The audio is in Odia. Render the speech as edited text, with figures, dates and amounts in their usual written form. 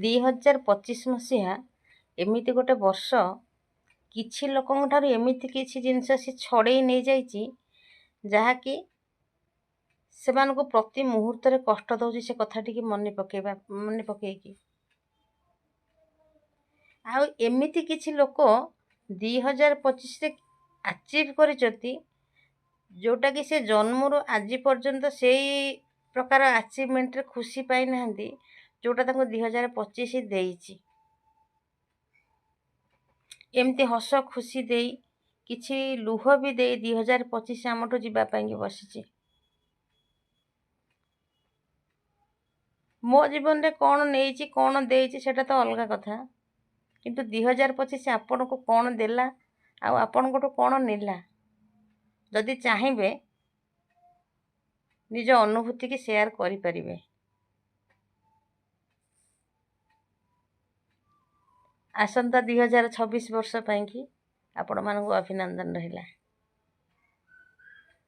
2025 ମସିହା ଏମିତି ଗୋଟେ ବର୍ଷ, କିଛି ଲୋକଙ୍କ ଠାରୁ ଏମିତି କିଛି ଜିନିଷ ସେ ଛଡ଼େଇ ନେଇଯାଇଛି ଯାହାକି ସେମାନଙ୍କୁ ପ୍ରତି ମୁହୂର୍ତ୍ତରେ କଷ୍ଟ ଦେଉଛି। ସେ କଥାଟିକି ମନେ ପକେଇକି ଆଉ ଏମିତି କିଛି ଲୋକ 2025ରେ ଆଚିଭ୍ କରିଛନ୍ତି ଯେଉଁଟାକି ସେ ଜନ୍ମରୁ ଆଜି ପର୍ଯ୍ୟନ୍ତ ସେଇ ପ୍ରକାର ଆଚିଭମେଣ୍ଟରେ ଖୁସି ପାଇନାହାନ୍ତି ଯେଉଁଟା ତାଙ୍କୁ 2025 ଦେଇଛି। ଏମିତି ହସ ଖୁସି ଦେଇ, କିଛି ଲୁହ ବି ଦେଇ 2025 ଆମଠୁ ଯିବା ପାଇଁକି ବସିଛି। ମୋ ଜୀବନରେ କ'ଣ ନେଇଛି କ'ଣ ଦେଇଛି ସେଇଟା ତ ଅଲଗା କଥା, କିନ୍ତୁ 2025 ଆପଣଙ୍କୁ କ'ଣ ଦେଲା ଆଉ ଆପଣଙ୍କଠୁ କ'ଣ ନେଲା, ଯଦି ଚାହିଁବେ ନିଜ ଅନୁଭୂତିକି ସେୟାର କରିପାରିବେ। ଆସନ୍ତା 2026 ବର୍ଷ ପାଇଁକି ଆପଣମାନଙ୍କୁ ଅଭିନନ୍ଦନ ରହିଲା।